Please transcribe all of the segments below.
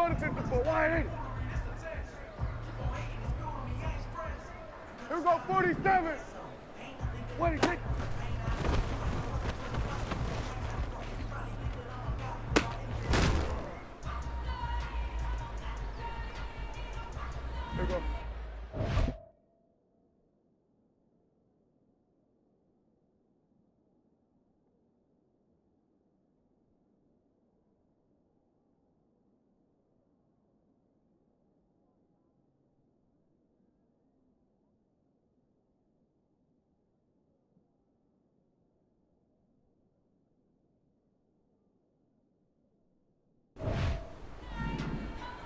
going to 54, wide 80. Here we go, 47. What do you think? Here we go.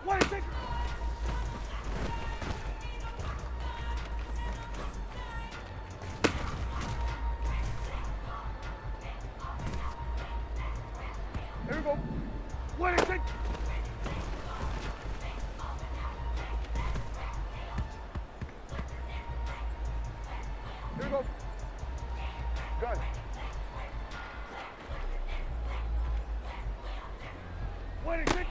What do you think? Here we go. What do you think? Here we go. Gun. What do you think?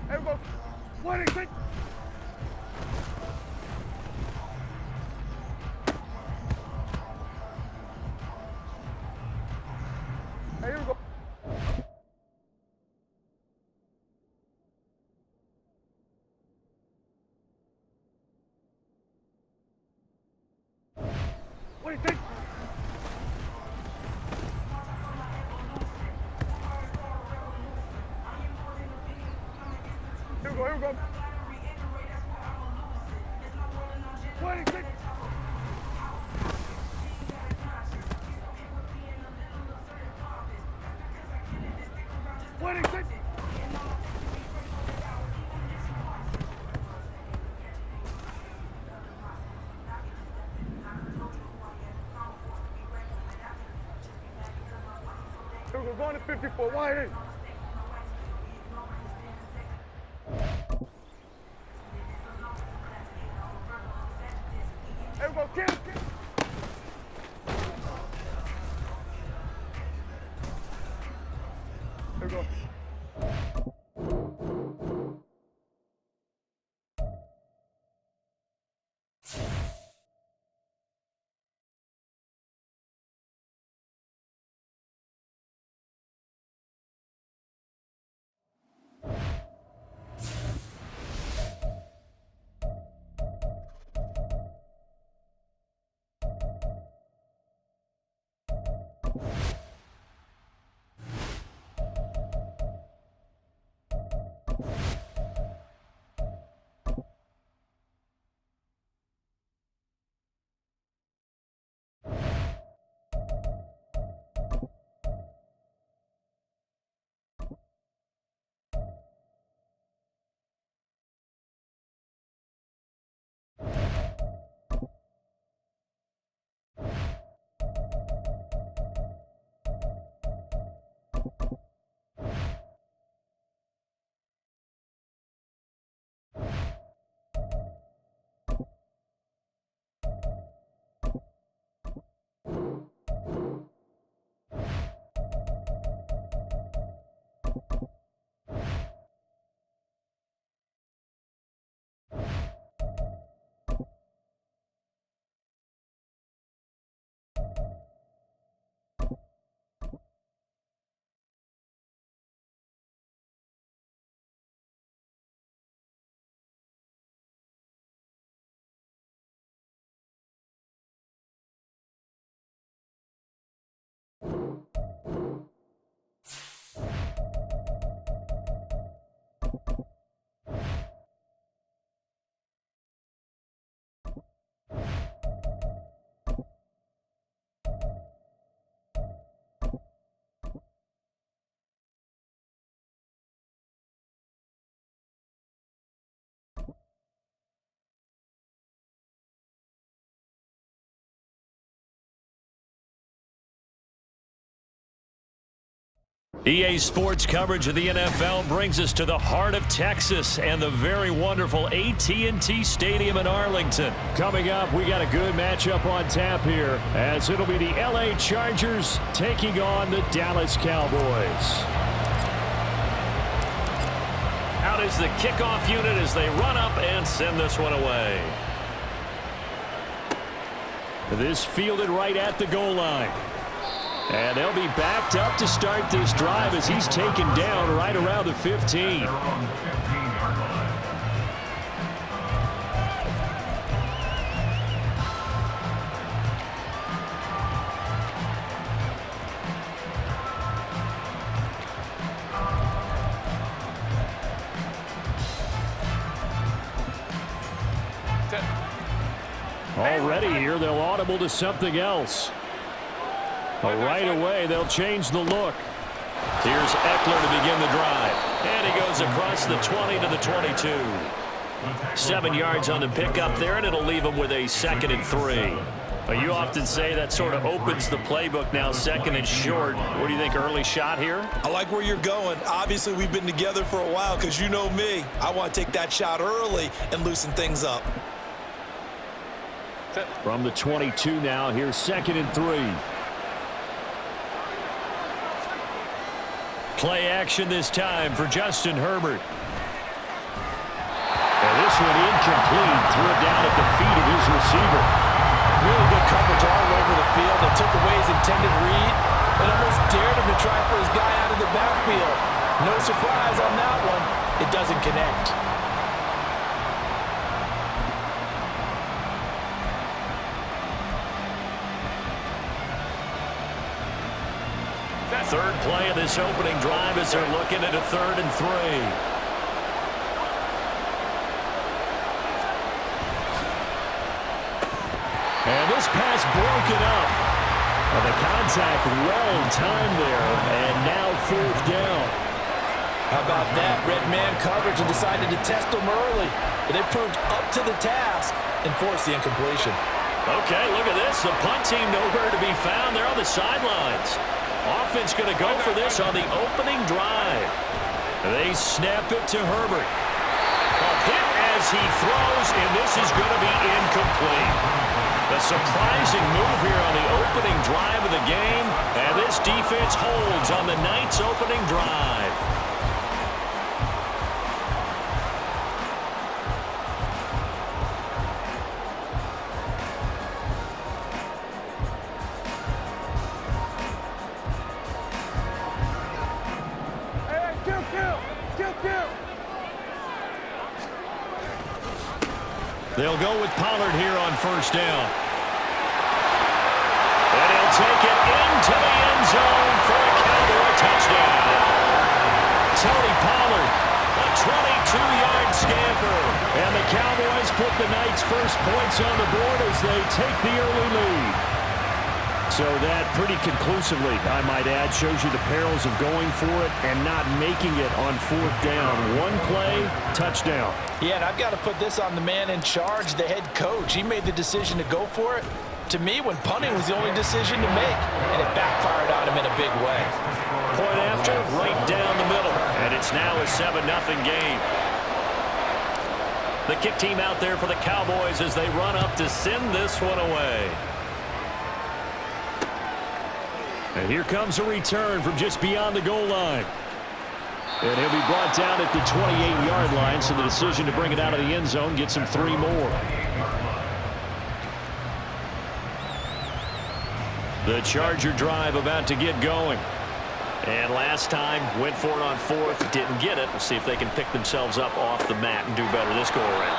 Here we go. What do you think? Hey, here we go. What do you think? Here we go, here we go. What do you think? What do you think? Here we go, going to 54, wide 8. Here we go, kill. Here we go. EA Sports coverage of the NFL brings us to the heart of Texas and the very wonderful AT&T Stadium in Arlington. Coming up, we got a good matchup on tap here, as it'll be the LA Chargers taking on the Dallas Cowboys. Out is the kickoff unit as they run up and send this one away. This fielded right at the goal line. And they'll be backed up to start this drive as he's taken down right around the 15. Already here, they'll audible to something else. Right away, they'll change the look. Here's Eckler to begin the drive. And he goes across the 20 to the 22. 7 yards on the pickup there, and it'll leave him with a 2nd and 3. You often say that sort of opens the playbook now, 2nd and short. What do you think, early shot here? I like where you're going. Obviously, we've been together for a while because you know me. I want to take that shot early and loosen things up. From the 22 now, here's 2nd and 3. Play action this time for Justin Herbert. And this one incomplete. Threw it down at the feet of his receiver. Really good coverage all over the field. They took away his intended read and almost dared him to try for his guy out of the backfield. No surprise on that one. It doesn't connect. Third play of this opening drive as they're looking at a 3rd and 3. And this pass broken up. And the contact well timed there, and now 4th down. How about that? Red man coverage and decided to test them early. But they proved up to the task and forced the incompletion. Okay, look at this. The punt team nowhere to be found. They're on the sidelines. Offense going to go for this on the opening drive. They snap it to Herbert. A hit as he throws, and this is going to be incomplete. A surprising move here on the opening drive of the game, and this defense holds on the night's opening drive. They'll go with Pollard here on 1st down. And he'll take it into the end zone for a Cowboy touchdown. Tony Pollard, a 22-yard scamper. And the Cowboys put the night's first points on the board as they take the early lead. So that pretty conclusively, I might add, shows you the perils of going for it and not making it on 4th down. One play, touchdown. Yeah, and I've got to put this on the man in charge, the head coach. He made the decision to go for it. To me, when punting was the only decision to make, and it backfired on him in a big way. Point after, right down the middle, and it's now a 7-0 game. The kick team out there for the Cowboys as they run up to send this one away. And here comes a return from just beyond the goal line. And he'll be brought down at the 28-yard line, so the decision to bring it out of the end zone gets him 3 more. The Charger drive about to get going. And last time, went for it on 4th, didn't get it. We'll see if they can pick themselves up off the mat and do better this go-around.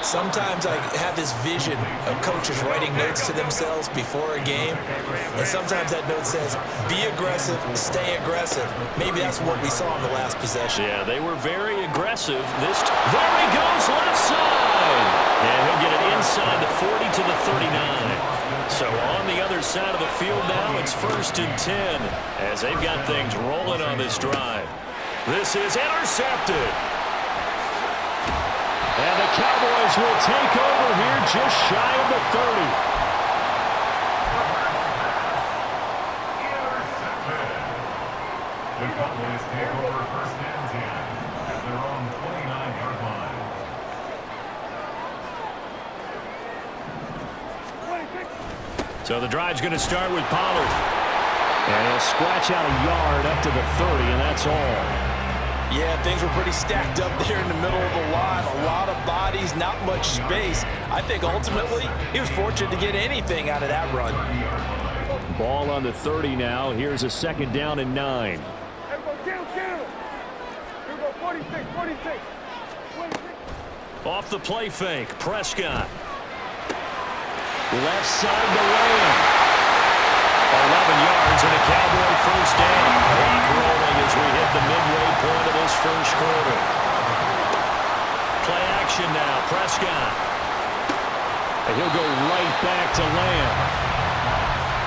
Sometimes I have this vision of coaches writing notes to themselves before a game, and sometimes that note says, be aggressive, stay aggressive. Maybe that's what we saw in the last possession. Yeah, they were very aggressive. There he goes, left side. And he'll get it inside the 40 to the 39. So on the other side of the field now, it's 1st and 10 as they've got things rolling on this drive. This is intercepted. And the Cowboys will take over here just shy of the 30. The Cowboys take over first and 10 at their own 29-yard line. So the drive's going to start with Pollard. And he'll scratch out a yard up to the 30, and that's all. Yeah, things were pretty stacked up there in the middle of the line. A lot of bodies, not much space. I think ultimately he was fortunate to get anything out of that run. Ball on the 30 now. Here's a second down and 9. Get him. Here we go, 46. Off the play fake, Prescott. Left side to Lamb. 11 yards and a Cowboy first down. Clock rolling as we hit the midway point of this first quarter. Play action now, Prescott. And he'll go right back to Lamb.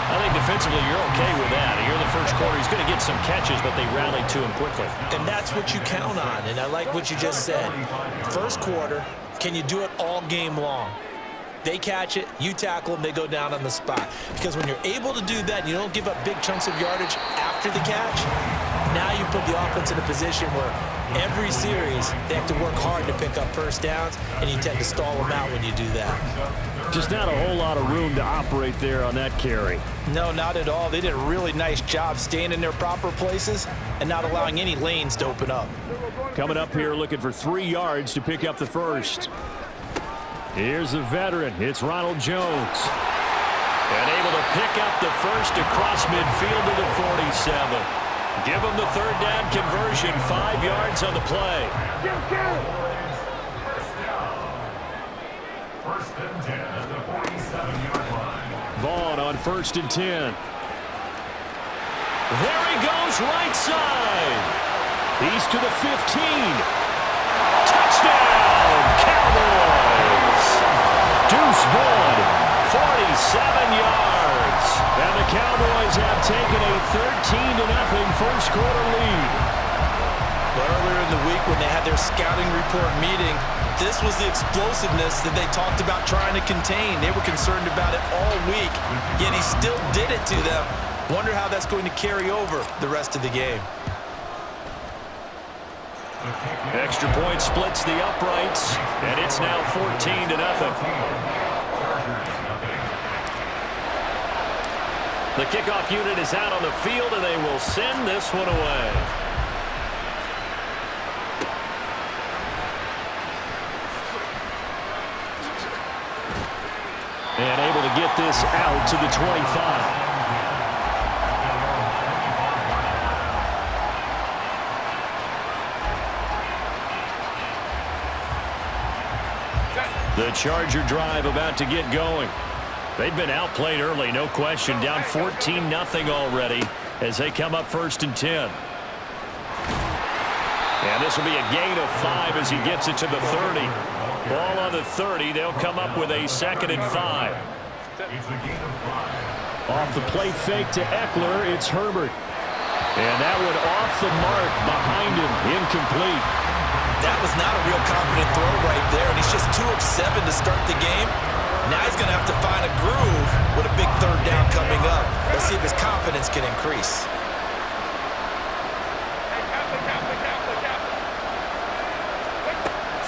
I think defensively you're okay with that. Here in the first quarter, he's going to get some catches, but they rallied to him quickly. And that's what you count on, and I like what you just said. First quarter, can you do it all game long? They catch it, you tackle them, they go down on the spot. Because when you're able to do that, and you don't give up big chunks of yardage after the catch, now you put the offense in a position where every series they have to work hard to pick up first downs, and you tend to stall them out when you do that. Just not a whole lot of room to operate there on that carry. No, not at all. They did a really nice job staying in their proper places and not allowing any lanes to open up. Coming up here looking for 3 yards to pick up the first. Here's the veteran. It's Ronald Jones. And able to pick up the first across midfield to the 47. Give him the third down conversion, 5 yards on the play. Get him. First and 10 at the 47-yard line. Vaughn on first and 10. There he goes, right side. He's to the 15. Touchdown, Cowboys. Deuce Vaughn, 47 yards. And the Cowboys have taken a 13-0 first quarter lead. Earlier in the week when they had their scouting report meeting, this was the explosiveness that they talked about trying to contain. They were concerned about it all week, yet he still did it to them. Wonder how that's going to carry over the rest of the game. Extra point splits the uprights, and it's now 14-0. The kickoff unit is out on the field, and they will send this one away. And able to get this out to the 25. The Charger drive about to get going. They've been outplayed early, no question. Down 14-0 already as they come up first and 10. And this will be a gain of 5 as he gets it to the 30. Ball on the 30. They'll come up with a 2nd and 5. Off the play fake to Eckler, it's Herbert. And that one off the mark behind him, incomplete. That was not a real confident throw right there, and he's just 2 of 7 to start the game. Now he's going to have to find a groove with a big third down coming up. Let's see if his confidence can increase.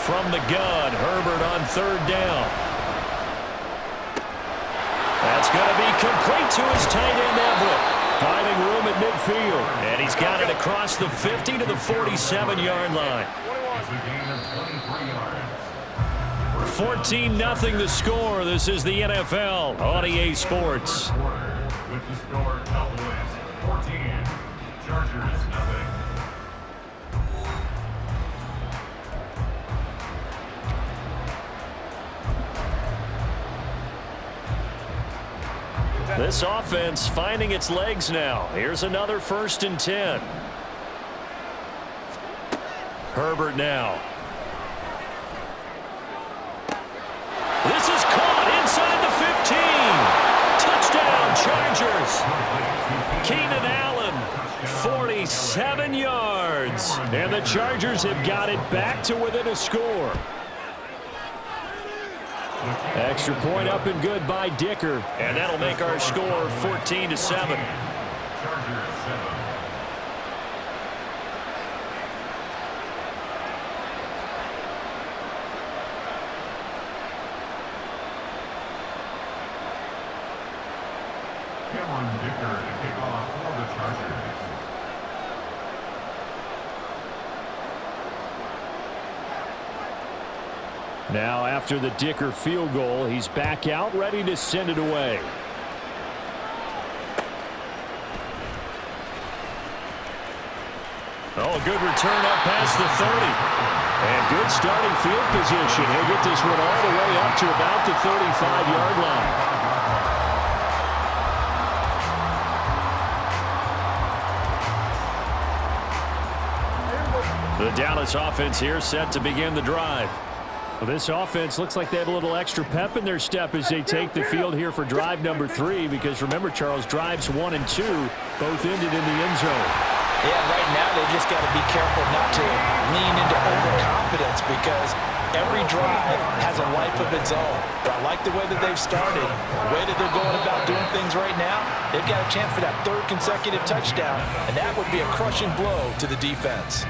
From the gun, Herbert on third down. That's going to be complete to his tight end, Everett. Finding room at midfield. And he's got it across the 50 to the 47-yard line. 14-0 the score. This is the NFL on EA Sports. With the score, Cowboys 14, Chargers 0. This offense finding its legs now. Here's another 1st and 10. Herbert now. This is caught inside the 15. Touchdown, Chargers. Keenan Allen, 47 yards. And the Chargers have got it back to within a score. Extra point up and good by Dicker. And that'll make our score 14-7. Dicker to kick off for the Chargers. Now, after the Dicker field goal, he's back out, ready to send it away. Oh, a good return up past the 30. And good starting field position. He'll get this one all the way up to about the 35-yard line. The Dallas offense here set to begin the drive. Well, this offense looks like they have a little extra pep in their step as they take the field here for drive number 3, because remember, Charles, drives 1 and 2 both ended in the end zone. Yeah, right now they just got to be careful not to lean into overconfidence, because every drive has a life of its own. But I like the way that they've started, the way that they're going about doing things right now. They've got a chance for that 3rd consecutive touchdown, and that would be a crushing blow to the defense.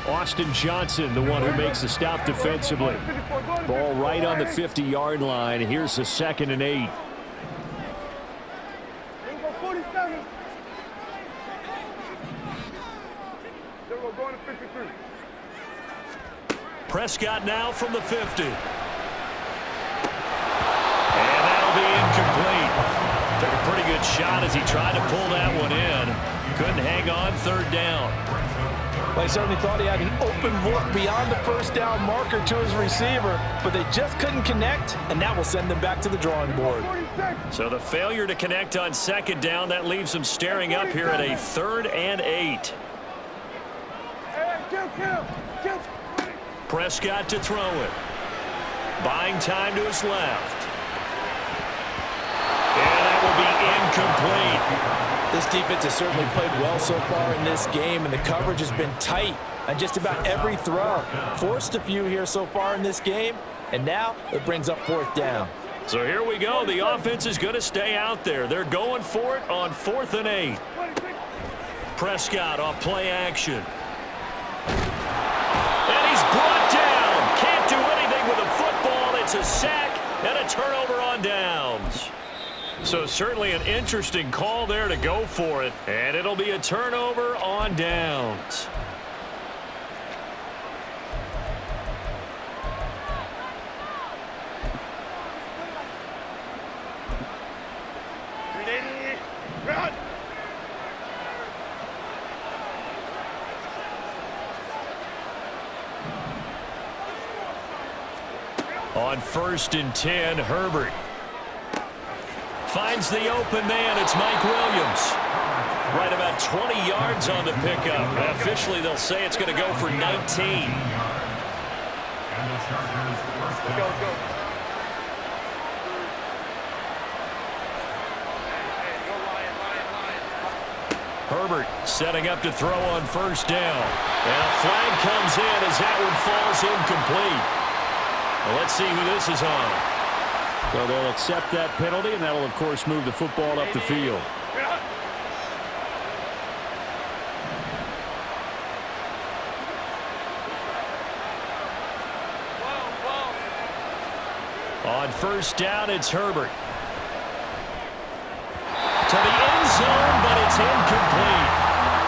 Austin Johnson, the one who makes the stop defensively. Ball right on the 50-yard line. Here's the 2nd and 8. Prescott now from the 50. And that'll be incomplete. Took a pretty good shot as he tried to pull that one in. Couldn't hang on 3rd down. Well, he certainly thought he had an open look beyond the 1st down marker to his receiver, but they just couldn't connect, and that will send them back to the drawing board. So the failure to connect on 2nd down, that leaves them staring up here at a 3rd and 8. Prescott to throw it. Buying time to his left. And that will be incomplete. This defense has certainly played well so far in this game, and the coverage has been tight on just about every throw. Forced a few here so far in this game, and now it brings up 4th down. So here we go. The offense is going to stay out there. They're going for it on 4th and 8. Prescott off play action. And he's brought down. Can't do anything with a football. It's a sack and a turnover on downs. So certainly an interesting call there to go for it. And it'll be a turnover on downs. On 1st and 10, Herbert finds the open man. It's Mike Williams. Right about 20 yards on the pickup. Officially, they'll say it's going to go for 19. And the Chargers first down. Go. Herbert setting up to throw on 1st down. And a flag comes in as that one falls incomplete. Well, let's see who this is on. So they'll accept that penalty, and that'll, of course, move the football up the field. On 1st down, it's Herbert. To the end zone, but it's incomplete.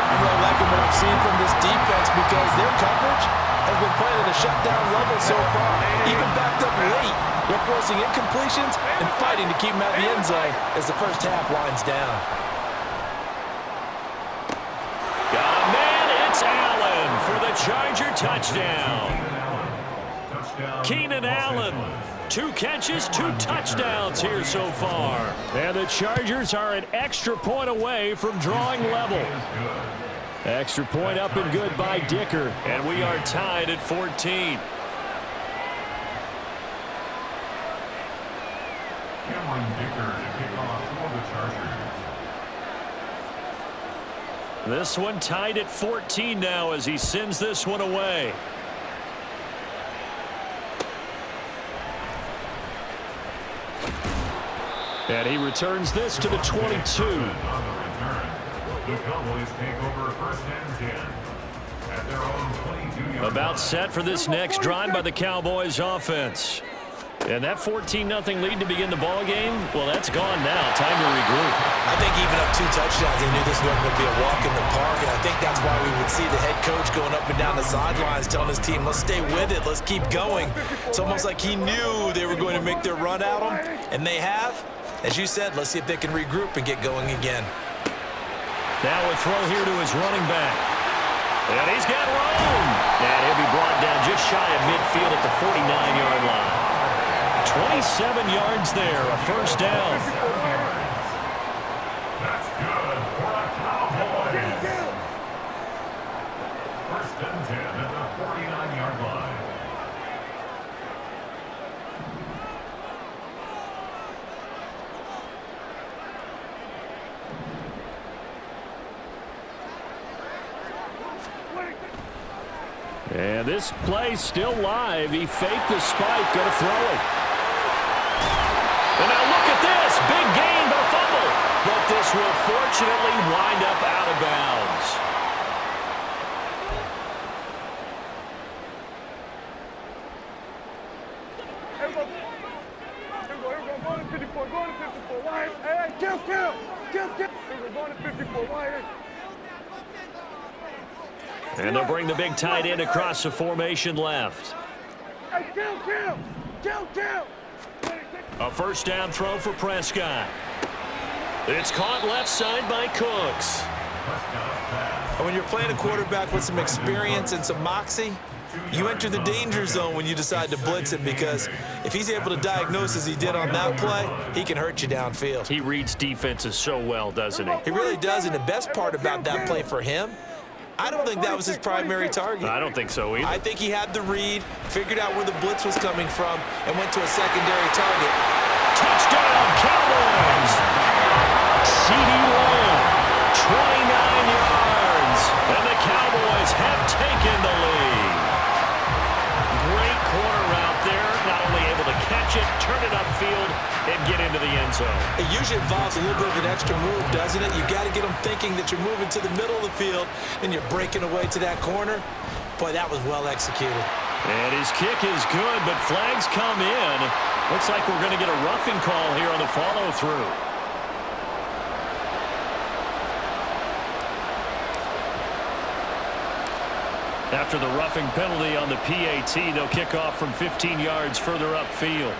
I'm really liking what I'm seeing from this defense, because their coverage has been playing at a shutdown level so far. Even backed up late, they're forcing incompletions and fighting to keep them out of the end zone as the 1st half winds down. Got a man, it's Allen for the Charger touchdown. Keenan Allen. 2 catches, 2 touchdowns here so far. And the Chargers are an extra point away from drawing level. Extra point up and good by Dicker. And we are tied at 14. Cameron Dicker to kick off for the Chargers. This one tied at 14 now as he sends this one away. And he returns this to the 22. On the return, the Cowboys take over 1st and 10 at their own 22-yard About set for this next drive by the Cowboys offense. And that 14-0 lead to begin the ball game, well, that's gone now. Time to regroup. I think even up 2 touchdowns, they knew this wasn't going to be a walk in the park, and I think that's why we would see the head coach going up and down the sidelines telling his team, let's stay with it, let's keep going. It's almost like he knew they were going to make their run at him, and they have. As you said, let's see if they can regroup and get going again. Now a throw here to his running back. And he's got room. And he'll be brought down just shy of midfield at the 49-yard line. 27 yards there, a first down. That's good for the Cowboys. First and 10 at the 49-yard line. And this play's still live. He faked the spike, going to throw it. And now look at this. Big gain, but a fumble. But this will fortunately wind up out of bounds. Here we go. Go to 54. Go to 54. Wyatt. Hey, kill. Here we go. Go to 54. Wyatt. And they'll bring the big tight end across the formation left. Hey, kill. A first down throw for Prescott. It's caught left side by Cooks. And when you're playing a quarterback with some experience and some moxie, you enter the danger zone when you decide to blitz him, because if he's able to diagnose as he did on that play, he can hurt you downfield. He reads defenses so well, doesn't he? He really does, and the best part about that play for him, I don't think that was his primary target. I don't think so either. I think he had the read, figured out where the blitz was coming from, and went to a secondary target. Touchdown, Cowboys! CeeDee Lamb, 29 yards, and the Cowboys have taken the lead. Great corner route there, not only able to catch it, turn it upfield, and get into the end zone. It usually involves a little bit of an extra move, doesn't it? You've got to get them thinking that you're moving to the middle of the field, and you're breaking away to that corner. Boy, that was well executed. And his kick is good, but flags come in. Looks like we're going to get a roughing call here on the follow-through. After the roughing penalty on the PAT, they'll kick off from 15 yards further upfield.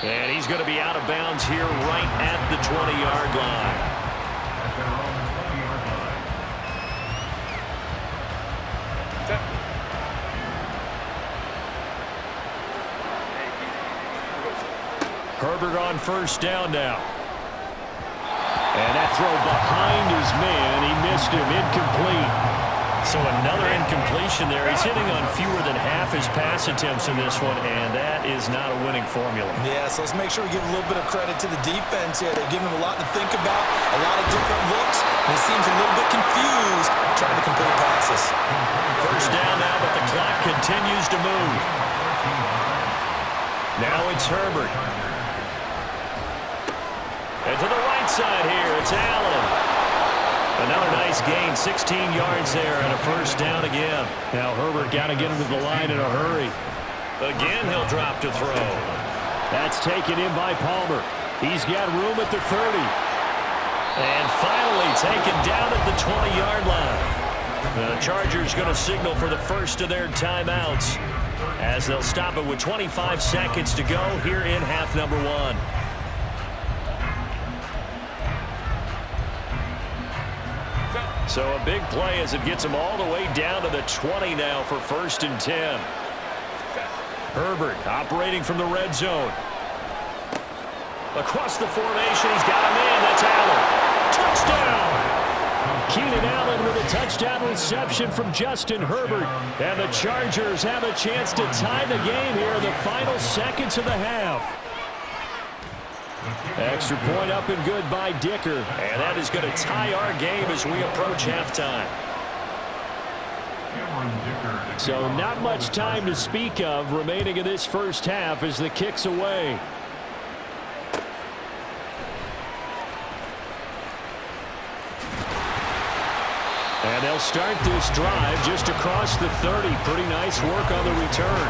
And he's going to be out of bounds here right at the 20-yard line. At their own 20-yard line. Herbert on first down now. And that throw behind his man. He missed him. Incomplete. So another incompletion there. He's hitting on fewer than half his pass attempts in this one, and that is not a winning formula. Yeah, so let's make sure we give a little bit of credit to the defense here. They're giving him a lot to think about, a lot of different looks, and he seems a little bit confused trying to complete passes. First down now, but the clock continues to move. Now it's Herbert. And to the right side here, it's Allen. Another nice gain, 16 yards there, and a first down again. Now Herbert got to get him to the line in a hurry. Again, he'll drop to throw. That's taken in by Palmer. He's got room at the 30. And finally taken down at the 20-yard line. The Chargers going to signal for the first of their timeouts as they'll stop it with 25 seconds to go here in half number 1. So a big play as it gets them all the way down to the 20 now for first and 10. Herbert operating from the red zone. Across the formation, he's got a man. That's Allen. Touchdown! Keenan Allen with a touchdown reception from Justin Herbert. And the Chargers have a chance to tie the game here in the final seconds of the half. Extra point up and good by Dicker. And that is going to tie our game as we approach halftime. So not much time to speak of remaining in this first half as the kick's away. And they'll start this drive just across the 30. Pretty nice work on the return.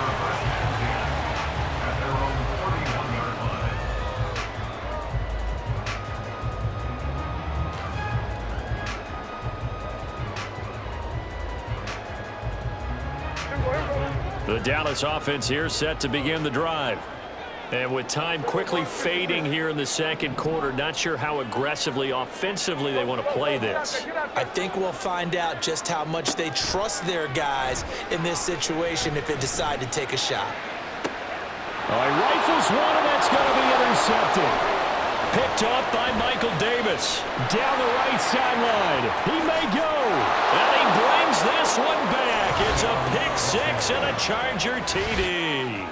At their own 41-yard line. The Dallas offense here set to begin the drive. And with time quickly fading here in the second quarter, not sure how aggressively, offensively they want to play this. I think we'll find out just how much they trust their guys in this situation if they decide to take a shot. All right, rifles one, and that's going to be intercepted. Picked off by Michael Davis. Down the right sideline. He may go. And he brings this one back. It's a pick six and a Charger TD.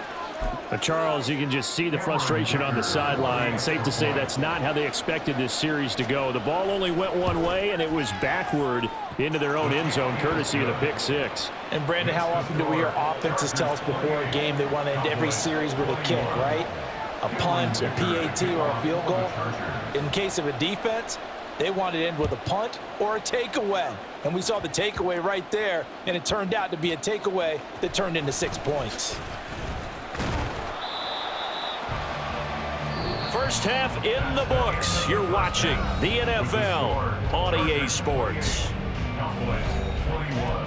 Charles, you can just see the frustration on the sideline. Safe to say that's not how they expected this series to go. The ball only went one way, and it was backward into their own end zone, courtesy of the pick six. And, Brandon, how often do we hear offenses tell us before a game they want to end every series with a kick, right? A punt, a PAT, or a field goal. In case of a defense, they want to end with a punt or a takeaway. And we saw the takeaway right there, and it turned out to be a takeaway that turned into 6 points. First half in the books. You're watching the NFL on EA Sports. Cowboys 21.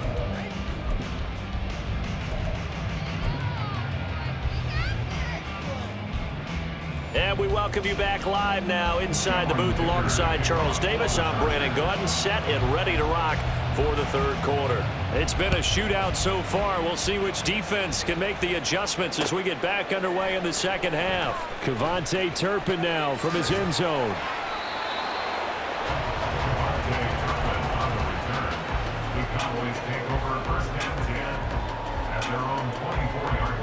And we welcome you back live now inside the booth alongside Charles Davis. I'm Brandon Gaudin, set and ready to rock for the third quarter. It's been a shootout so far. We'll see which defense can make the adjustments as we get back underway in the second half. Kevontae Turpin now from his end zone. On the return. The Cowboys take over first and 10 at their own 24-yard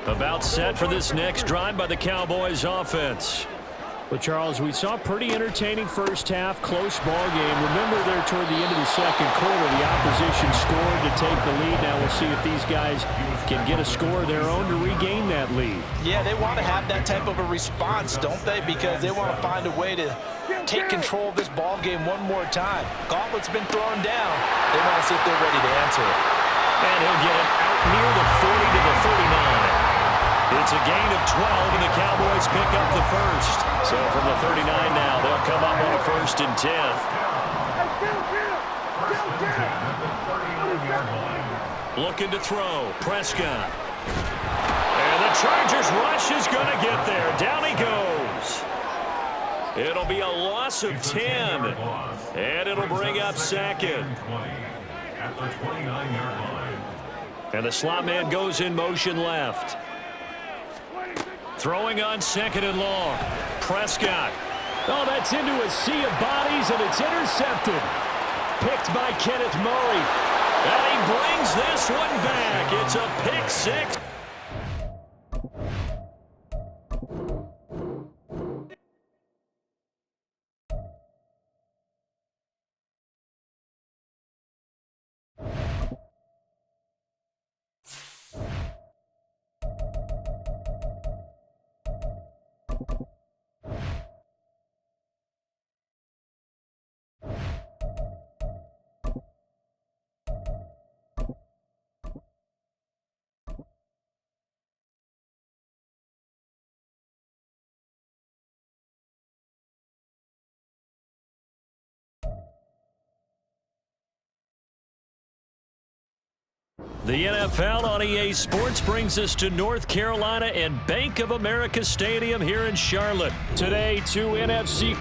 line. About set for this next drive by the Cowboys offense. Well, Charles, we saw a pretty entertaining first half, close ball game. Remember there toward the end of the second quarter, the opposition scored to take the lead. Now we'll see if these guys can get a score of their own to regain that lead. Yeah, they want to have that type of a response, don't they? Because they want to find a way to take control of this ball game one more time. Gauntlet's been thrown down. They want to see if they're ready to answer it. And he'll get it out near the 40 to the 39. It's a gain of 12, and the Cowboys pick up the first. So from the 39 now, they'll come up on a first and 10. Looking to throw. Prescott. And the Chargers rush is going to get there. Down he goes. It'll be a loss of 10. And it'll bring up second. At the 29-yard line. And the slot man goes in motion left. Throwing on second and long. Prescott. Oh, that's into a sea of bodies, and it's intercepted. Picked by Kenneth Murray. And he brings this one back. It's a pick six. The NFL on EA Sports brings us to North Carolina and Bank of America Stadium here in Charlotte. Today, two NFC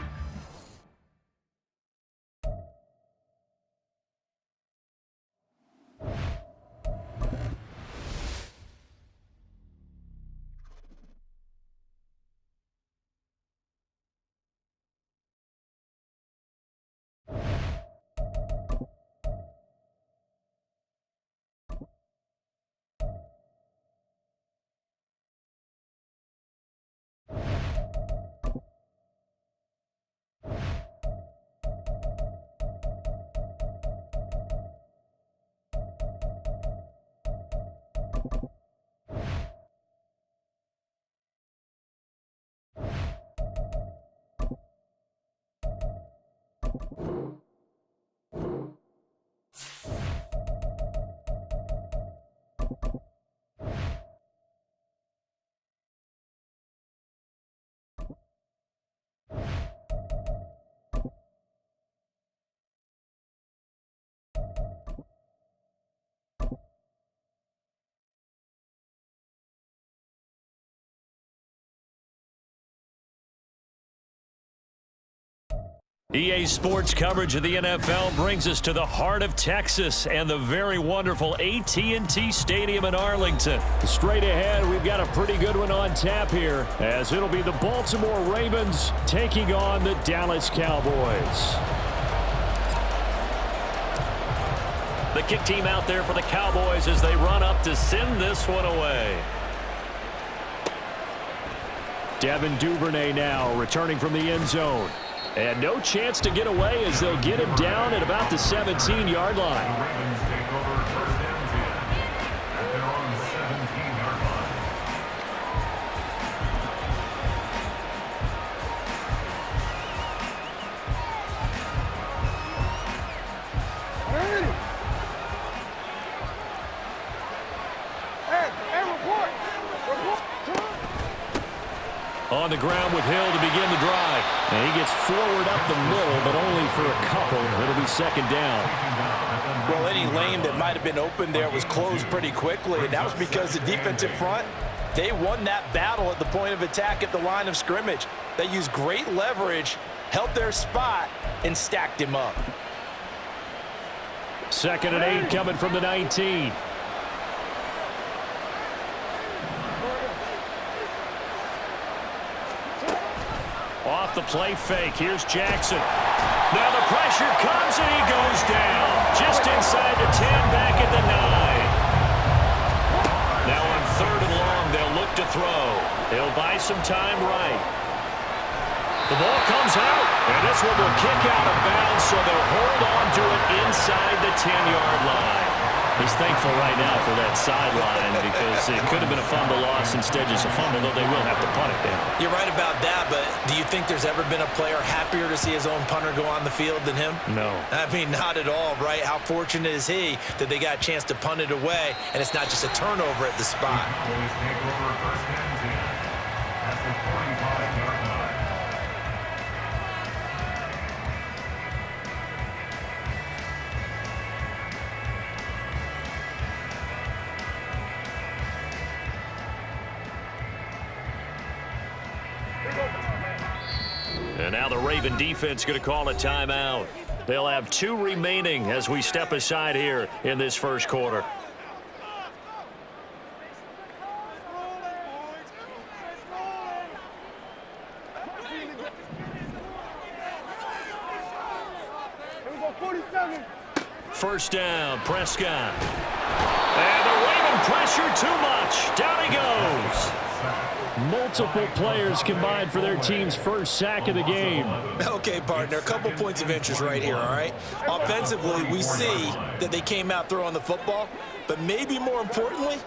EA Sports coverage of the NFL brings us to the heart of Texas and the very wonderful AT&T Stadium in Arlington. Straight ahead, we've got a pretty good one on tap here, as it'll be the Baltimore Ravens taking on the Dallas Cowboys. The kick team out there for the Cowboys as they run up to send this one away. Devin Duvernay now returning from the end zone. And no chance to get away as they'll get him down at about the 17-yard line. The Ravens take over first and 10 at their own 17-yard line. Hey, report. On the ground with Hill to begin the drive. And he gets forward up the middle, but only for a couple. It'll be second down. Well, any lane that might have been open there was closed pretty quickly, and that was because the defensive front, they won that battle at the point of attack at the line of scrimmage. They used great leverage, held their spot, and stacked him up. 2nd and 8 coming from the 19. Off the play fake. Here's Jackson. Now the pressure comes and he goes down. Just inside the 10, back at the 9. Now on 3rd and long, they'll look to throw. They'll buy some time right. The ball comes out, and this one will kick out of bounds, so they'll hold on to it inside the 10-yard line. He's thankful right now for that sideline because it could have been a fumble loss. Instead, just a fumble, though they will have to punt it down. You're right about that, but do you think there's ever been a player happier to see his own punter go on the field than him? No. I mean, not at all, right? How fortunate is he that they got a chance to punt it away, and it's not just a turnover at the spot. Cowboys take over first and 10 at the 45-yard line. And now the Raven defense going to call a timeout. They'll have 2 remaining as we step aside here in this first quarter. Here we go, 47. First down, Prescott. And the Raven pressure too much. Down he goes. Multiple players combined for their team's first sack of the game. Okay, partner, a couple points of interest right here, all right? Offensively, we see that they came out throwing the football, but maybe more importantly,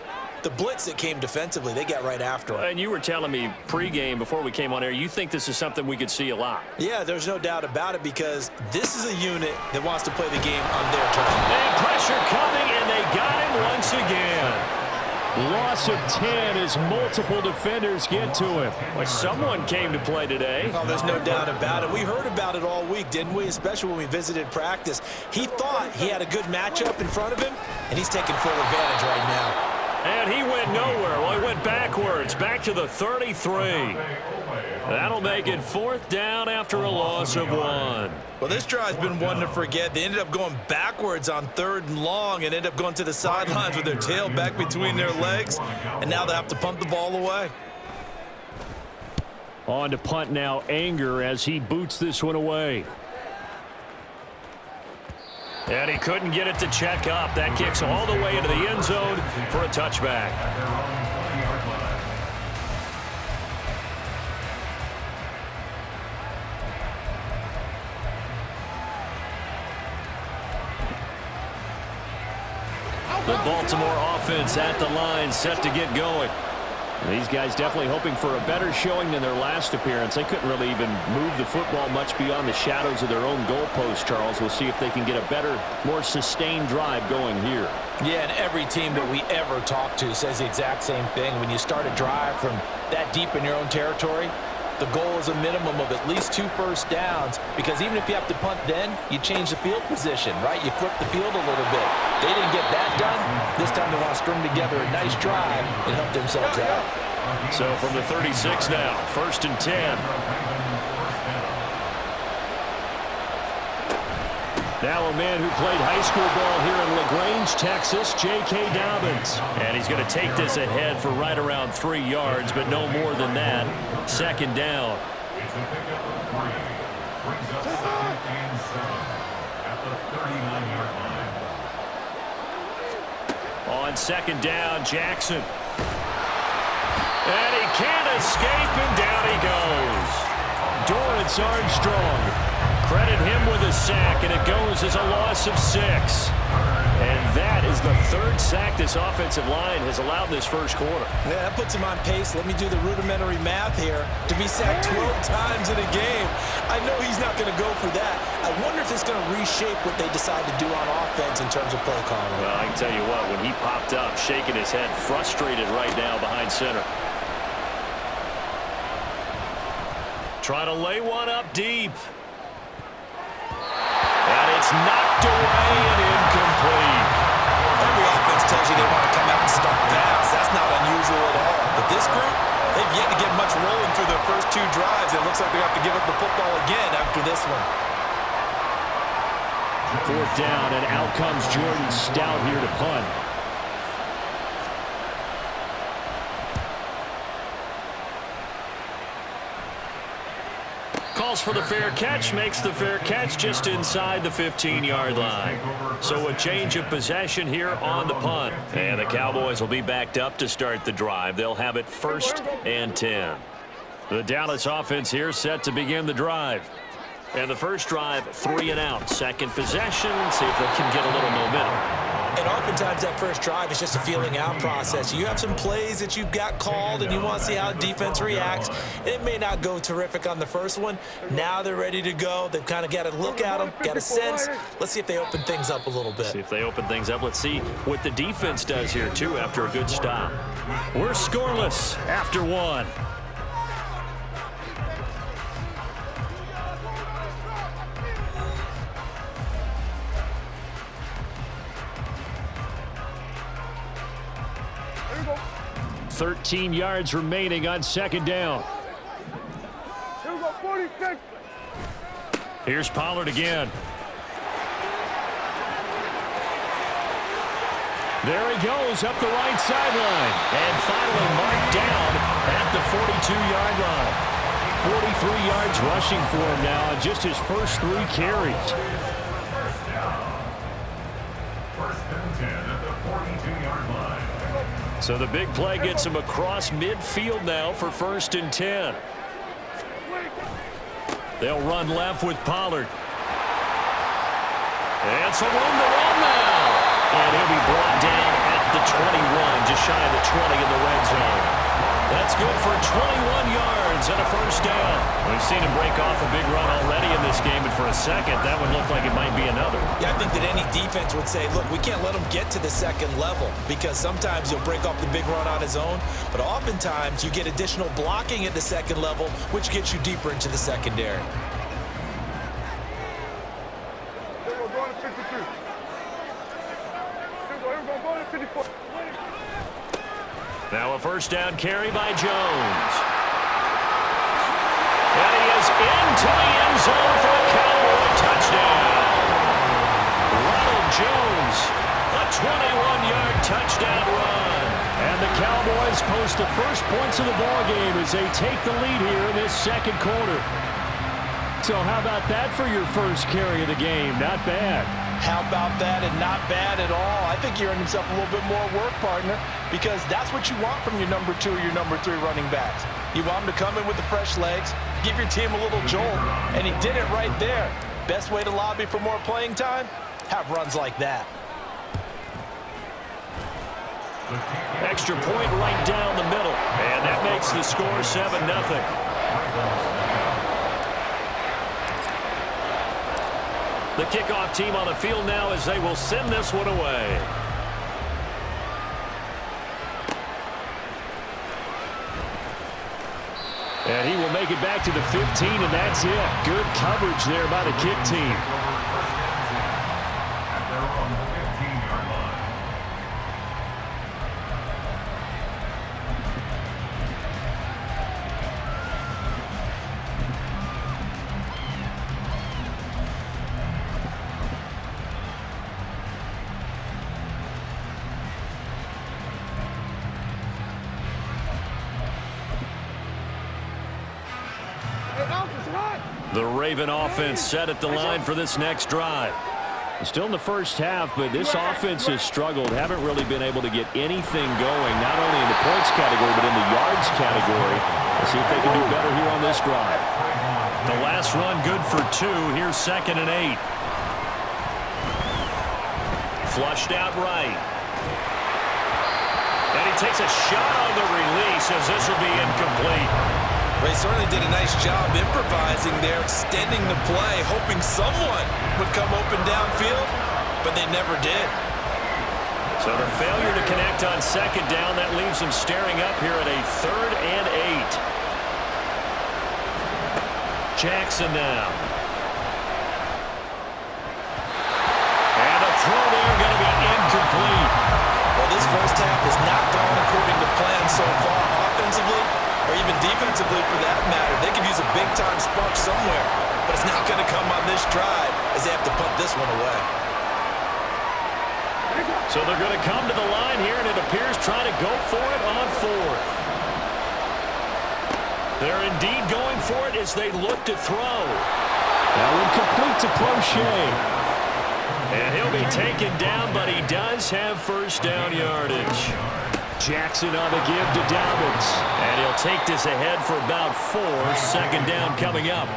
the blitz that came defensively, they got right after him. And you were telling me pregame before we came on air, you think this is something we could see a lot. Yeah, there's no doubt about it because this is a unit that wants to play the game on their terms. And pressure coming, and they got him once again. Loss of 10 as multiple defenders get to him. Well, someone came to play today. Oh, there's no doubt about it. We heard about it all week, didn't we? Especially when we visited practice. He thought he had a good matchup in front of him, and he's taking full advantage right now. And he went nowhere. Well, he went backwards, back to the 33. That'll make it 4th down after a loss of 1. Well, this drive's been one to forget. They ended up going backwards on 3rd and long and ended up going to the sidelines with their tail back between their legs, and now they have to punt the ball away. On to punt now, Anger as he boots this one away. And he couldn't get it to check up. That kicks all the way into the end zone for a touchback. The Baltimore offense at the line, set to get going. These guys definitely hoping for a better showing than their last appearance. They couldn't really even move the football much beyond the shadows of their own goalpost, Charles. We'll see if they can get a better, more sustained drive going here. Yeah, and every team that we ever talk to says the exact same thing. When you start a drive from that deep in your own territory, the goal is a minimum of at least 2 first downs, because even if you have to punt then, you change the field position, right? You flip the field a little bit. They didn't get that done. This time they want to string together a nice drive and help themselves out. So from the 36 now, 1st and 10. Now a man who played high school ball here in LaGrange, Texas, J.K. Dobbins. And he's going to take this ahead for right around 3 yards, but no more than that. Second down. It's a pickup of 3. Brings up 2nd and 7 at the 39-yard line. On second down, Jackson. And he can't escape, and down he goes. Dorrance Armstrong. Credit him with a sack, and it goes as a loss of 6. And that is the 3rd sack this offensive line has allowed in this first quarter. Yeah, that puts him on pace. Let me do the rudimentary math here. To be sacked 12 times in a game, I know he's not going to go for that. I wonder if it's going to reshape what they decide to do on offense in terms of play calling. Well, I can tell you what, when he popped up, shaking his head, frustrated right now behind center. Try to lay one up deep. And it's knocked away and incomplete. Every offense tells you they want to come out and start fast. That's not unusual at all. But this group, they've yet to get much rolling through their first 2 drives. It looks like they have to give up the football again after this one. 4th down, and out comes Jordan Stout here to punt. Calls for the fair catch, makes the fair catch just inside the 15-yard line. So a change of possession here on the punt. And the Cowboys will be backed up to start the drive. They'll have it 1st and 10. The Dallas offense here set to begin the drive. And the first drive, 3 and out. Second possession, see if they can get a little momentum. And oftentimes that first drive is just a feeling out process. You have some plays that you've got called and you want to see how defense reacts. It may not go terrific on the first one. Now they're ready to go. They've kind of got to look at them, got a sense. Let's see if they open things up a little bit. See if they open things up. Let's see what the defense does here, too, after a good stop. We're scoreless after 1. There you go. 13 yards remaining on second down. Here we go, 46. Here's Pollard again. There he goes up the right sideline. And finally marked down at the 42-yard line. 43 yards rushing for him now on just his first 3 carries. First down. 1st and 10 at the 42-yard line. So the big play gets him across midfield now for 1st and 10. They'll run left with Pollard. And some room to run now. And he'll be brought down at the 21, just shy of the 20 in the red zone. That's good for 21 yards and a first down. We've seen him break off a big run already in this game, and for a second, that would look like it might be another. Yeah, I think that any defense would say, look, we can't let him get to the second level because sometimes he'll break off the big run on his own, but oftentimes you get additional blocking at the second level, which gets you deeper into the secondary. Here we go, going to 53. Here we go, going to 54. Now a first down carry by Jones. And he is into the end zone for a Cowboy touchdown. Ronald Jones, a 21-yard touchdown run. And the Cowboys post the first points of the ballgame as they take the lead here in this second quarter. So how about that for your first carry of the game? Not bad. How about that, and not bad at all. I think he earned himself a little bit more work, partner, because that's what you want from your number 2 or your number 3 running backs. You want him to come in with the fresh legs, give your team a little jolt, and he did it right there. Best way to lobby for more playing time? Have runs like that. Extra point right down the middle. And that makes the score 7-0. The kickoff team on the field now as they will send this one away. And he will make it back to the 15, and that's it. Good coverage there by the kick team. At their own 15-yard line. The Raven offense set at the line for this next drive. Still in the first half, but this offense has struggled. Haven't really been able to get anything going, not only in the points category, but in the yards category. Let's see if they can do better here on this drive. The last run good for 2. Here's 2nd and 8. Flushed out right. And he takes a shot on the release as this will be incomplete. They certainly did a nice job improvising there, extending the play, hoping someone would come open downfield, but they never did. So their failure to connect on 2nd down, that leaves them staring up here at a 3rd and 8. Jackson now. And a throw there going to be incomplete. Well, this first half has not gone according to plan so far offensively, or even defensively for that matter. They could use a big-time spark somewhere, but it's not going to come on this drive as they have to punt this one away. So they're going to come to the line here, and it appears trying to go for it on 4th. They're indeed going for it as they look to throw. Now incomplete to Crochet. And he'll be taken down, but he does have first down yardage. Jackson on the give to Dobbins. And he'll take this ahead for about 4. 2nd down coming up.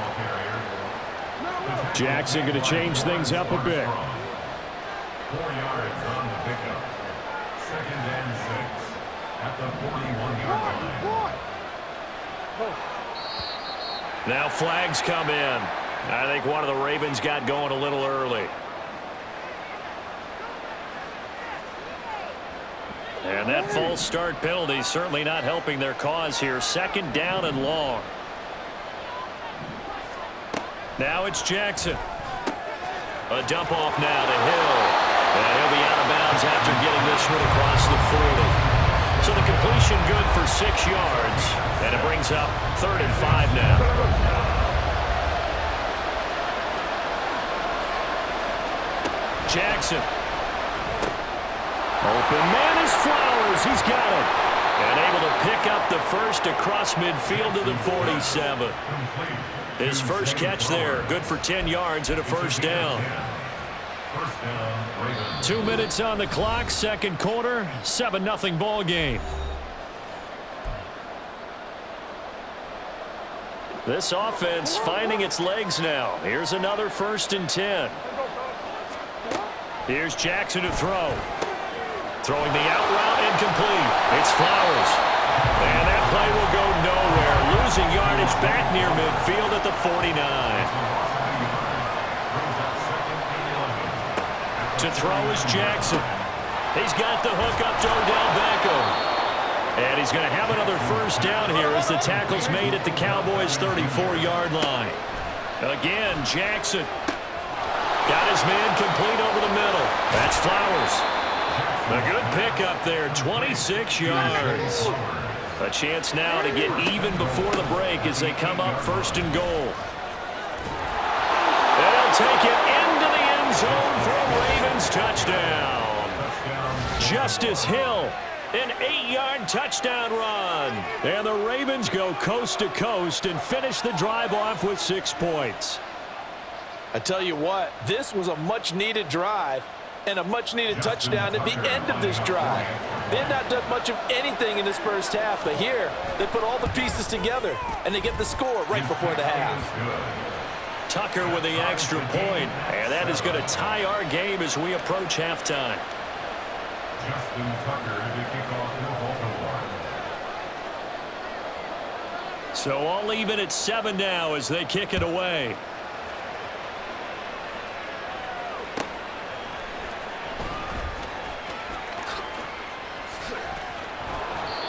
Jackson going to change things up a bit. 4 yards on the pickup. 2nd and 6 at the 41-yard line. Now flags come in. I think one of the Ravens got going a little early. And that false start penalty certainly not helping their cause here. 2nd down and long. Now it's Jackson. A dump off now to Hill. And he'll be out of bounds after getting this one across the 40. So the completion good for 6 yards. And it brings up 3rd and 5 now. Jackson. Open man is Flowers. He's got it. And able to pick up the first across midfield to the 47. His first catch there. Good for 10 yards and a first down. 2 minutes on the clock. 2nd quarter. 7-0 ball game. This offense finding its legs now. Here's another 1st and 10. Here's Jackson to throw. Throwing the out route incomplete. It's Flowers. And that play will go nowhere. Losing yardage back near midfield at the 49. To throw is Jackson. He's got the hook up to Odell Beckham. And he's going to have another first down here as the tackle's made at the Cowboys' 34-yard line. Again, Jackson. Got his man complete over the middle. That's Flowers. A good pickup there, 26 yards. A chance now to get even before the break as they come up 1st and goal. They'll take it into the end zone for a Ravens touchdown. Justice Hill, an 8-yard touchdown run. And the Ravens go coast to coast and finish the drive off with 6 points. I tell you what, this was a much-needed drive and a much-needed touchdown at the end of this drive. They had not done much of anything in this first half, but here they put all the pieces together, and they get the score right before the half. Tucker with the extra point, and that is going to tie our game as we approach halftime. Justin Tucker to kick off for Baltimore. So all even at 7 now as they kick it away.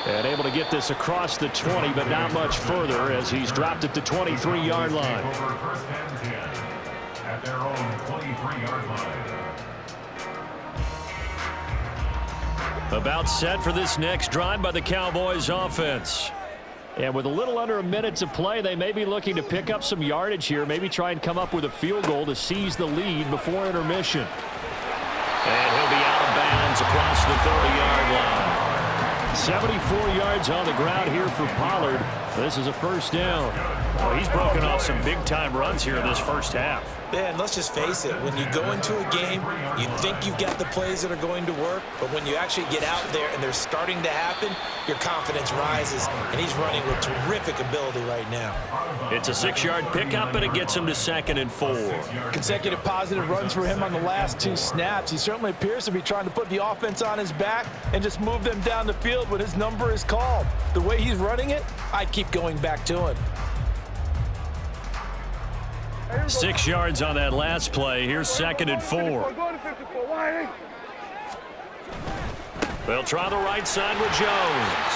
And able to get this across the 20, but not much further as he's dropped it to 23-yard line. Over 1st and 10 at their own 23-yard line. About set for this next drive by the Cowboys offense. And with a little under a minute to play, they may be looking to pick up some yardage here, maybe try and come up with a field goal to seize the lead before intermission. And he'll be out of bounds across the 30-yard line. 74 yards on the ground here for Pollard. This is a first down. Well, he's broken off some big-time runs here in this first half. Yeah, and let's just face it, when you go into a game, you think you've got the plays that are going to work, but when you actually get out there and they're starting to happen, your confidence rises, and he's running with terrific ability right now. It's a 6-yard pickup, and it gets him to 2nd and 4. Consecutive positive runs for him on the last 2 snaps. He certainly appears to be trying to put the offense on his back and just move them down the field when his number is called. The way he's running it, I'd keep going back to him. 6 yards on that last play. Here's 2nd and 4. They'll try the right side with Jones.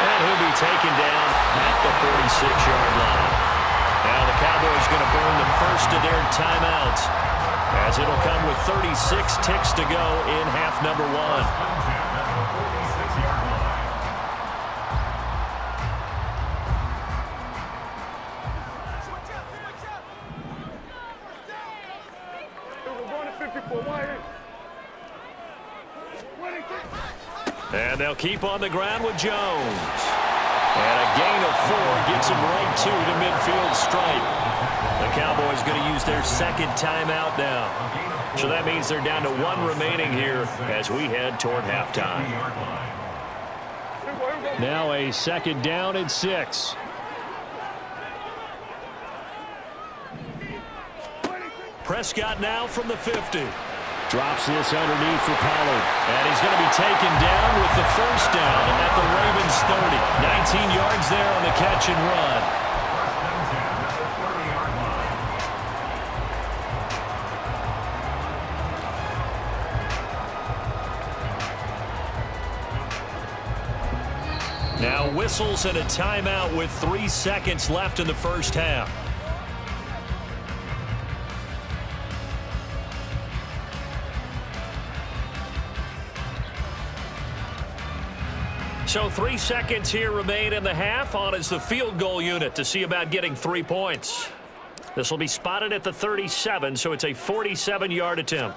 And he'll be taken down at the 46-yard line. Now the Cowboys going to burn the first of their timeouts, as it'll come with 36 ticks to go in half number 1. And they'll keep on the ground with Jones. And a gain of 4 gets him right to the midfield stripe. The Cowboys going to use their 2nd timeout now. So that means they're down to 1 remaining here as we head toward halftime. Now a 2nd down and 6. Prescott now from the 50. Drops this underneath for Pollard. And he's going to be taken down with the first down at the Ravens 30. 19 yards there on the catch and run. Now whistles and a timeout with 3 seconds left in the first half. So 3 seconds here remain in the half. On is the field goal unit to see about getting 3 points. This will be spotted at the 37, so it's a 47-yard attempt.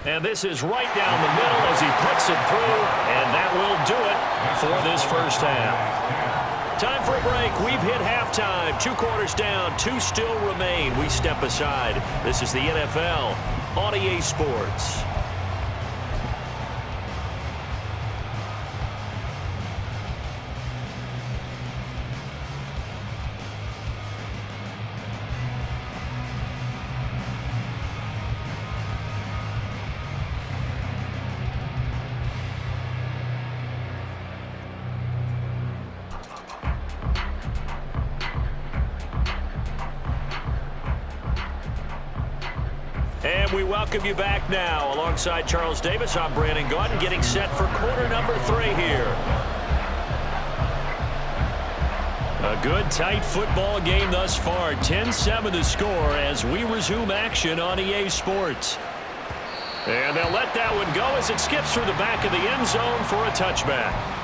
And this is right down the middle as he puts it through, and that will do it for this first half. Time for a break. We've hit halftime. 2 quarters down, 2 still remain. We step aside. This is the NFL on EA Sports. And we welcome you back now. Alongside Charles Davis, I'm Brandon Gaudin, getting set for quarter number 3 here. A good, tight football game thus far. 10-7 the score as we resume action on EA Sports. And they'll let that one go as it skips through the back of the end zone for a touchback.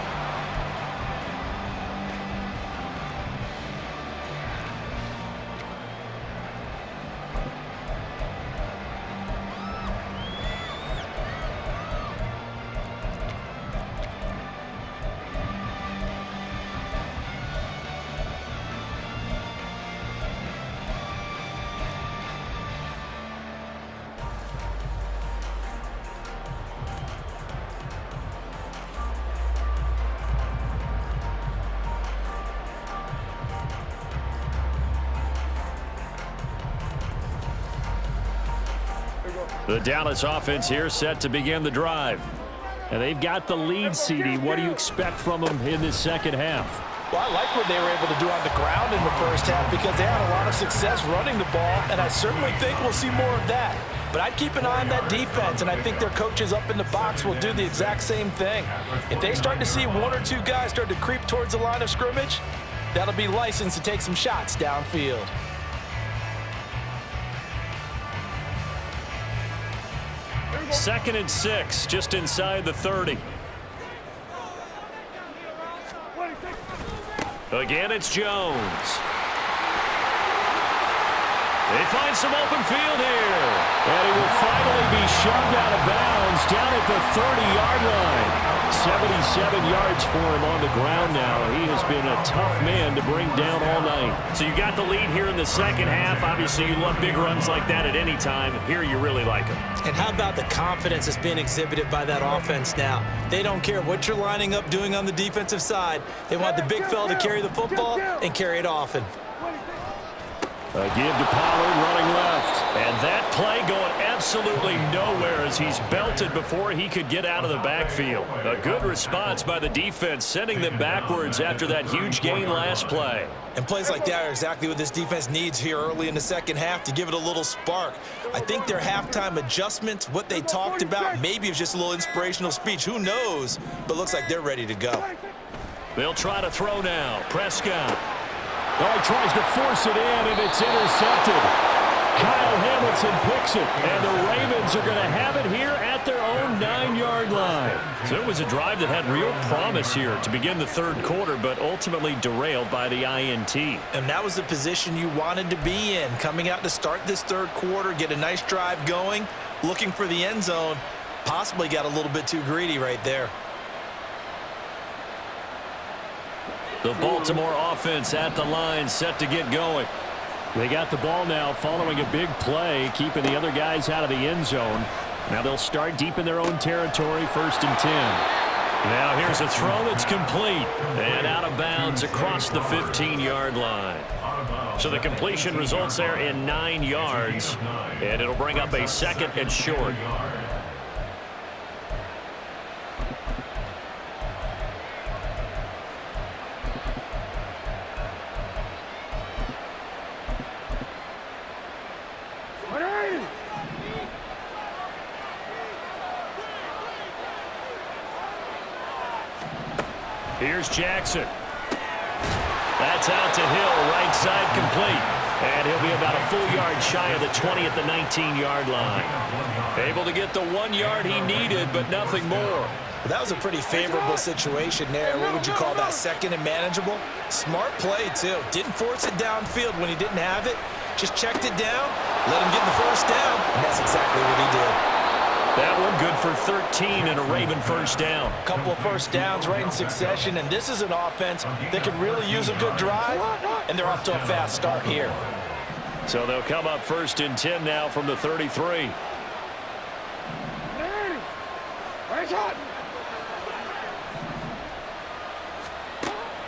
The Dallas offense here set to begin the drive. And they've got the lead, CD. What do you expect from them in this second half? Well, I like what they were able to do on the ground in the first half because they had a lot of success running the ball, and I certainly think we'll see more of that. But I'd keep an eye on that defense, and I think their coaches up in the box will do the exact same thing. If they start to see 1 or 2 guys start to creep towards the line of scrimmage, that'll be licensed to take some shots downfield. Second and 6, just inside the 30. Again, it's Jones. They find some open field here. And he will finally be shoved out of bounds down at the 30-yard line. 77 yards for him on the ground now. He has been a tough man to bring down all night. So you got the lead here in the second half. Obviously, you love big runs like that at any time. Here you really like them. And how about the confidence that's being exhibited by that offense now? They don't care what you're lining up doing on the defensive side. They want the big fella to carry the football and carry it often. A give to Pollard running left. And that play going absolutely nowhere as he's belted before he could get out of the backfield. A good response by the defense, sending them backwards after that huge gain last play. And plays like that are exactly what this defense needs here early in the second half to give it a little spark. I think their halftime adjustments, what they talked about, maybe it was just a little inspirational speech. Who knows? But looks like they're ready to go. They'll try to throw now. Prescott. Oh, he tries to force it in, and it's intercepted. Kyle Hamilton picks it, and the Ravens are going to have it here at their own 9-yard line. So it was a drive that had real promise here to begin the third quarter, but ultimately derailed by the INT. And that was the position you wanted to be in, coming out to start this third quarter, get a nice drive going, looking for the end zone. Possibly got a little bit too greedy right there. The Baltimore offense at the line, set to get going. They got the ball now following a big play, keeping the other guys out of the end zone. Now they'll start deep in their own territory, 1st and 10. Now here's a throw that's complete and out of bounds across the 15-yard line. So the completion results there in 9 yards, and it'll bring up a 2nd and short. Here's Jackson. That's out to Hill, right side complete. And he'll be about a full yard shy of the 20 at the 19-yard line. Able to get the 1 yard he needed, but nothing more. Well, that was a pretty favorable situation there. What would you call that, 2nd and manageable? Smart play, too. Didn't force it downfield when he didn't have it. Just checked it down, let him get the first down, and that's exactly what he did. That one good for 13 and a Raven first down. Couple of first downs right in succession, and this is an offense that could really use a good drive, and they're off to a fast start here. So they'll come up 1st and 10 now from the 33.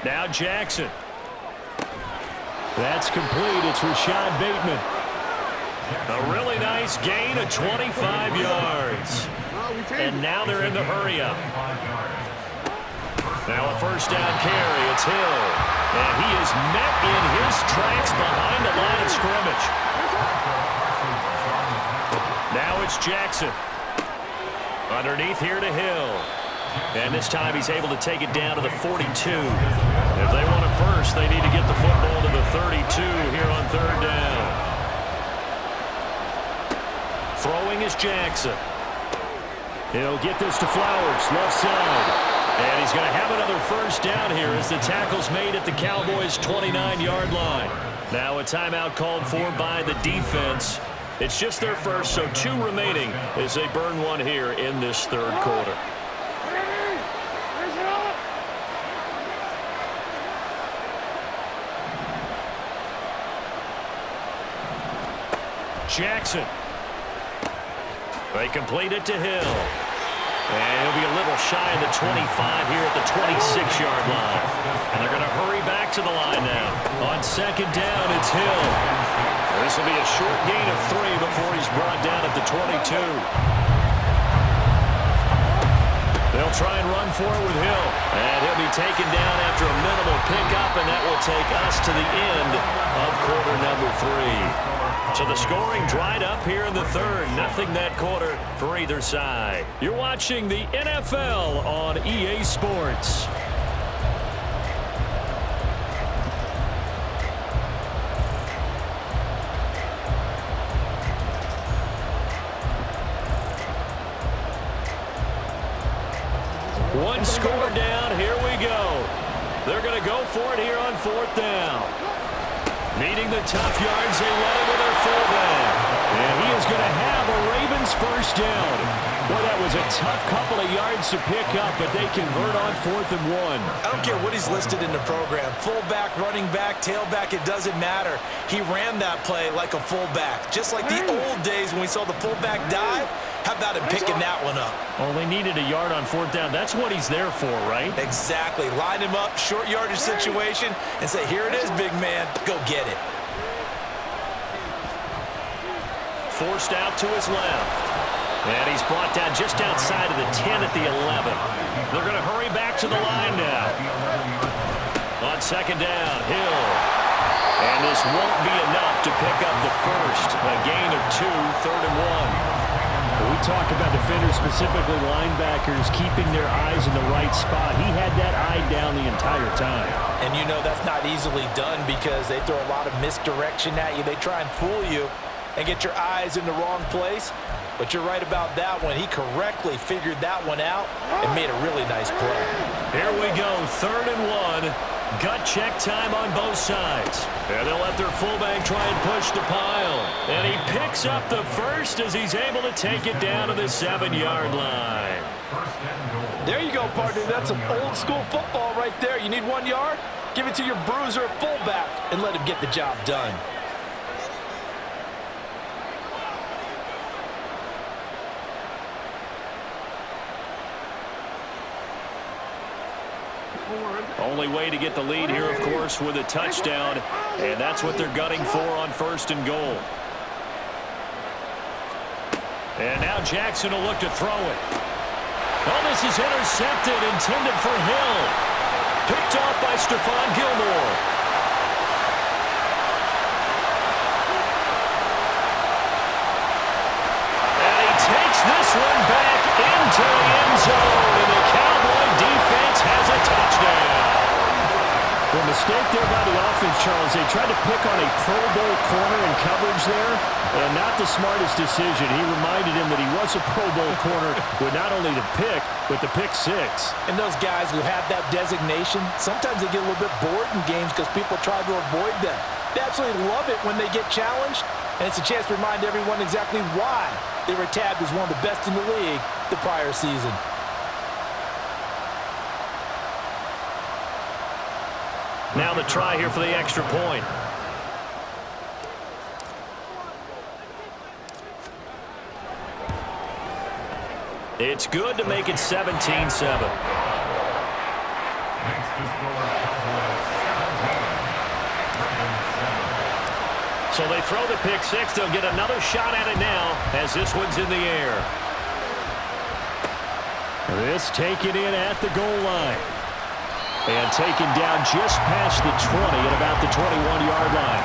Now Jackson. That's complete. It's Rashad Bateman. A really nice gain of 25 yards. And now they're in the hurry-up. Now a first down carry. It's Hill. And he is met in his tracks behind the line of scrimmage. Now it's Jackson. Underneath here to Hill. And this time he's able to take it down to the 42. If they want it first, they need to get the football to the 32 here on 3rd down. Throwing is Jackson. He'll get this to Flowers, left side. And he's going to have another first down here as the tackle's made at the Cowboys' 29-yard line. Now a timeout called for by the defense. It's just their first, so 2 remaining as they burn one here in this third quarter. Jackson. They complete it to Hill. And he'll be a little shy of the 25 here at the 26-yard line. And they're going to hurry back to the line now. On 2nd down, it's Hill. This will be a short gain of 3 before he's brought down at the 22. They'll try and run for it with Hill. And he'll be taken down after a minimal pickup, and that will take us to the end of quarter number 3. So the scoring dried up here in the third. Nothing that quarter for either side. You're watching the NFL on EA Sports. One score down. Here we go. They're going to go for it here on 4th down. Needing the tough yards, they let it with their fullback. And he is going to have a Ravens first down. Boy, that was a tough couple of yards to pick up, but they convert on 4th and 1. I don't care what he's listed in the program. Fullback, running back, tailback, it doesn't matter. He ran that play like a fullback. Just like the old days when we saw the fullback dive. How about him picking that one up? Oh, they needed a yard on 4th down. That's what he's there for, right? Exactly. Line him up, short yardage situation, and say, here it is, big man. Go get it. Forced out to his left. And he's brought down just outside of the 10 at the 11. They're going to hurry back to the line now. On 2nd down, Hill. And this won't be enough to pick up the first. A gain of 2, 3rd and 1. We talk about defenders, specifically linebackers, keeping their eyes in the right spot. He had that eye down the entire time. And you know that's not easily done because they throw a lot of misdirection at you. They try and fool you and get your eyes in the wrong place. But you're right about that one. He correctly figured that one out and made a really nice play. Here we go, 3rd and 1. Gut check time on both sides. And they'll let their fullback try and push the pile. And he picks up the first as he's able to take it down to the 7-yard line. There you go, partner. That's some old-school football right there. You need 1 yard? Give it to your bruiser fullback and let him get the job done. Only way to get the lead here, of course, with a touchdown. And that's what they're gunning for on 1st and goal. And now Jackson will look to throw it. Oh, this is intercepted, intended for Hill. Picked off by Stephon Gilmore. And he takes this one back into the end zone. And the Cowboy defense has a touchdown. The mistake there by the offense, Charles, they tried to pick on a Pro Bowl corner in coverage there, and not the smartest decision. He reminded him that he was a Pro Bowl corner with not only the pick, but the pick 6. And those guys who have that designation, sometimes they get a little bit bored in games because people try to avoid them. They absolutely love it when they get challenged, and it's a chance to remind everyone exactly why they were tabbed as one of the best in the league the prior season. Now the try here for the extra point. It's good to make it 17-7. So they throw the pick 6. They'll get another shot at it now as this one's in the air. This taken in at the goal line. And taken down just past the 20 at about the 21-yard line.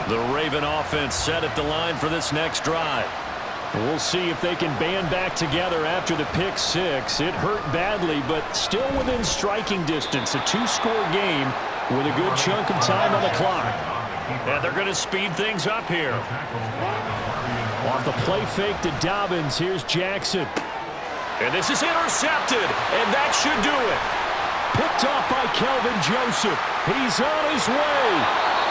The Raven offense set at the line for this next drive. We'll see if they can band back together after the pick 6. It hurt badly, but still within striking distance. A 2-score game with a good chunk of time on the clock. And they're going to speed things up here. Off the play fake to Dobbins, here's Jackson. And this is intercepted, and that should do it. Picked off by Kelvin Joseph. He's on his way.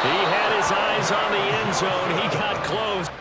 He had his eyes on the end zone. He got close.